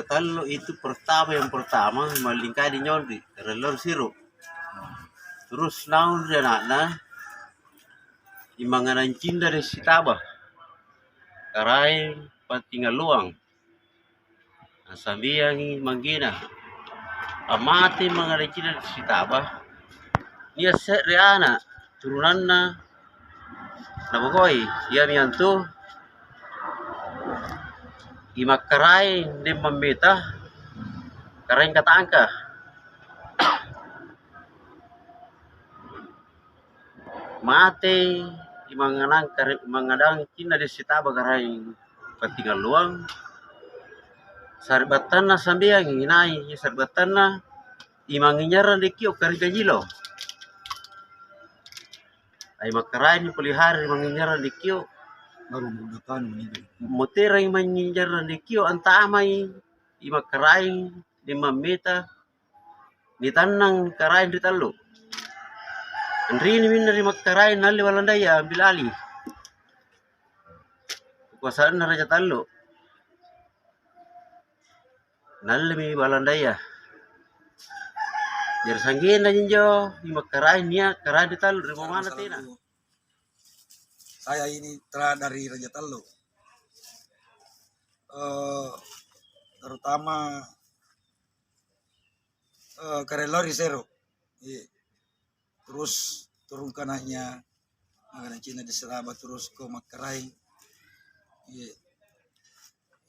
Tallo itu yang pertama malingkai di nyondri relor sirup. Terus naon dia na imanganan cinta dari sitaba. Karai patingal luang. Sambiangi manggina. Amati manganan cinta dari sitaba. Dia set reana turunan na nabogoi. Ia miantu imakarai di mambeta karai kata angka. Mate mangadang kina di sitaba karai patingal luang. Sarbatana sambiang inai sarbatana imanginyaran di kio kari gajilo. Ay makarai ni pelihara imanginyaran di kio. Baru menggunakan ini. Motera imanginyaran di kio antamai imakarai di mameta di tanang karai di Tallo. Andri ini minna di makarai nali walandaya ambil alih. Kekuasaan Raja Tallo. Nali mi walandaya. Jar sanggena jinjo di makarai nia karai di Tallo dari mana tina? Saya ini telah dari Raja Tallo. Terutama Karelori Sero. Terus turunkan hanya makanan Cina di Seraba terus ke Makarai.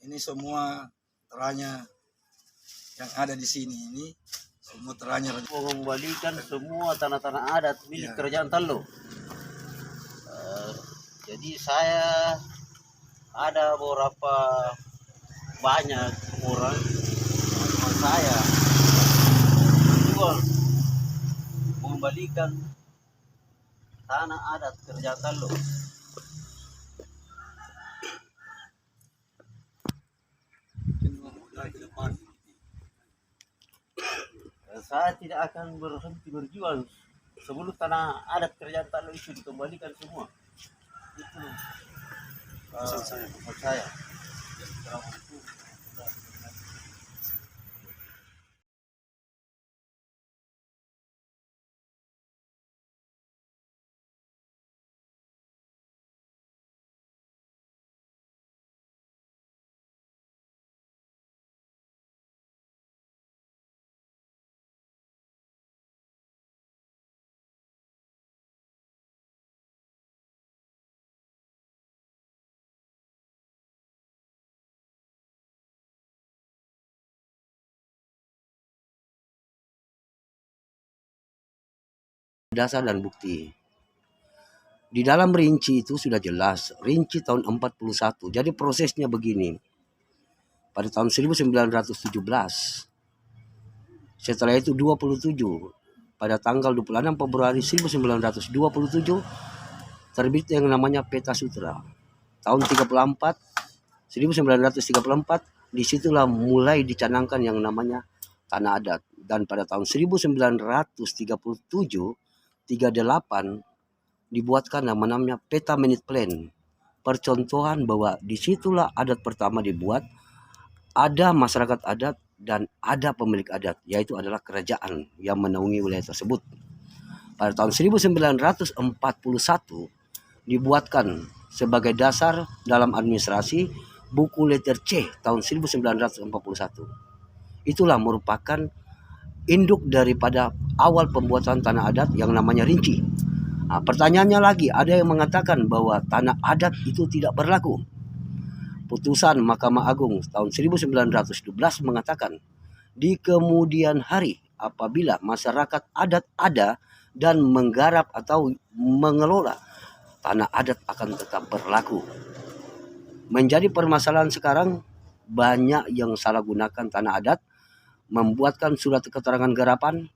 Ini semua teranya yang ada di sini ini semua teranya Mengembalikan semua tanah-tanah adat milik kerajaan Tallo. Jadi saya ada beberapa banyak orang teman saya jual mengembalikan tanah adat kerajaan Tallo. Saya tidak akan berhenti berjuang sebelum tanah adat kerajaan Tallo itu dikembalikan semua. Itu pesan saya. Dasar dan bukti. Di dalam rinci itu sudah jelas, rinci tahun 41. Jadi prosesnya begini. Pada tahun 1917, setelah itu 27, pada tanggal 26 Februari 1927, terbit yang namanya Peta Sutra. Tahun 34, 1934, disitulah mulai dicanangkan yang namanya Tanah Adat. Dan pada tahun 1937, 38 dibuatkan namanya Peta Minute Plan. Percontohan bahwa disitulah adat pertama dibuat, ada masyarakat adat dan ada pemilik adat, yaitu adalah kerajaan yang menaungi wilayah tersebut. Pada tahun 1941 dibuatkan sebagai dasar dalam administrasi buku letter C tahun 1941. Itulah merupakan induk daripada awal pembuatan tanah adat yang namanya rinci. Nah, pertanyaannya lagi, ada yang mengatakan bahwa tanah adat itu tidak berlaku. Putusan Mahkamah Agung tahun 1912 mengatakan, di kemudian hari apabila masyarakat adat ada dan menggarap atau mengelola, tanah adat akan tetap berlaku. Menjadi permasalahan sekarang, banyak yang salah gunakan tanah adat, membuatkan surat keterangan garapan,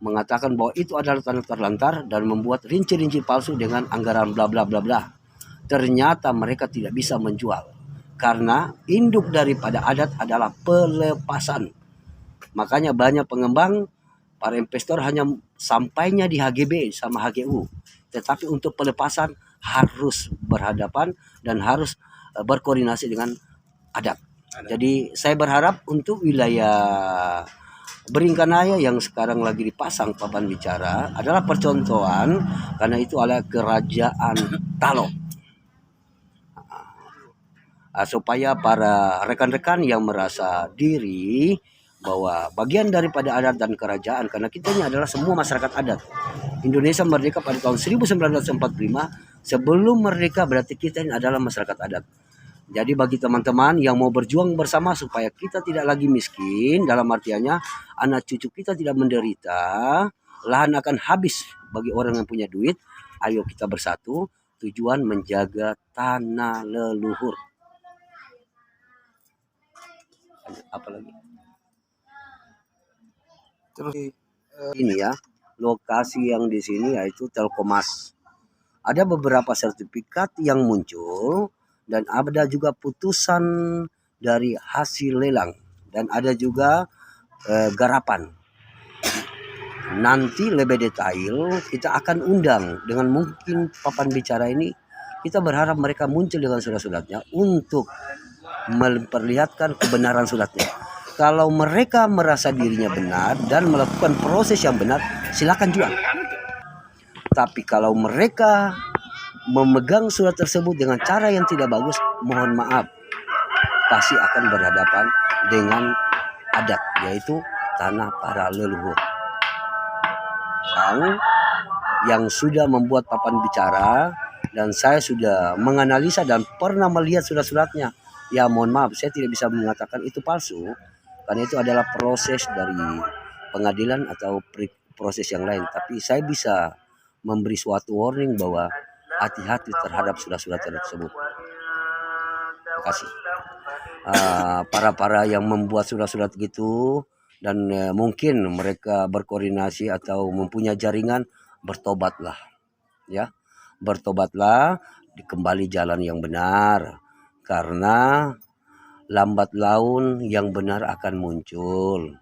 mengatakan bahwa itu adalah tanah terlantar dan membuat rinci-rinci palsu dengan anggaran bla bla bla bla. Ternyata mereka tidak bisa menjual karena induk daripada adat adalah pelepasan. Makanya banyak pengembang, para investor hanya sampainya di HGB sama HGU. Tetapi untuk pelepasan harus berhadapan dan harus berkoordinasi dengan adat. Jadi saya berharap untuk wilayah Beringkanaya yang sekarang lagi dipasang papan bicara adalah percontohan, karena itu adalah kerajaan Talo. Supaya para rekan-rekan yang merasa diri bahwa bagian daripada adat dan kerajaan, karena kita ini adalah semua masyarakat adat. Indonesia merdeka pada tahun 1945, sebelum merdeka berarti kita ini adalah masyarakat adat. Jadi bagi teman-teman yang mau berjuang bersama supaya kita tidak lagi miskin, dalam artiannya anak cucu kita tidak menderita, lahan akan habis bagi orang yang punya duit, ayo kita bersatu, tujuan menjaga tanah leluhur. Apalagi? Terus Ini ya, lokasi yang di sini yaitu Telkomas. Ada beberapa sertifikat yang muncul dan ada juga putusan dari hasil lelang dan ada juga garapan. Nanti lebih detail kita akan undang dengan mungkin papan bicara ini. Kita berharap mereka muncul dengan surat-suratnya untuk memperlihatkan kebenaran suratnya. Kalau mereka merasa dirinya benar dan melakukan proses yang benar, silakan jual. Tapi kalau mereka memegang surat tersebut dengan cara yang tidak bagus, mohon maaf, pasti akan berhadapan dengan adat, yaitu tanah para leluhur. Yang sudah membuat papan bicara dan saya sudah menganalisa dan pernah melihat surat-suratnya, ya mohon maaf, saya tidak bisa mengatakan itu palsu, karena itu adalah proses dari pengadilan atau proses yang lain. Tapi saya bisa memberi suatu warning bahwa hati-hati terhadap surat-surat tersebut. Terima kasih. Para yang membuat surat-surat gitu dan mungkin mereka berkoordinasi atau mempunyai jaringan, bertobatlah, ya, bertobatlah, kembali jalan yang benar, karena lambat laun yang benar akan muncul.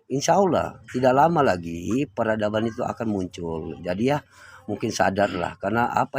Insya Allah tidak lama lagi peradaban itu akan muncul. Jadi ya mungkin sadarlah, karena apa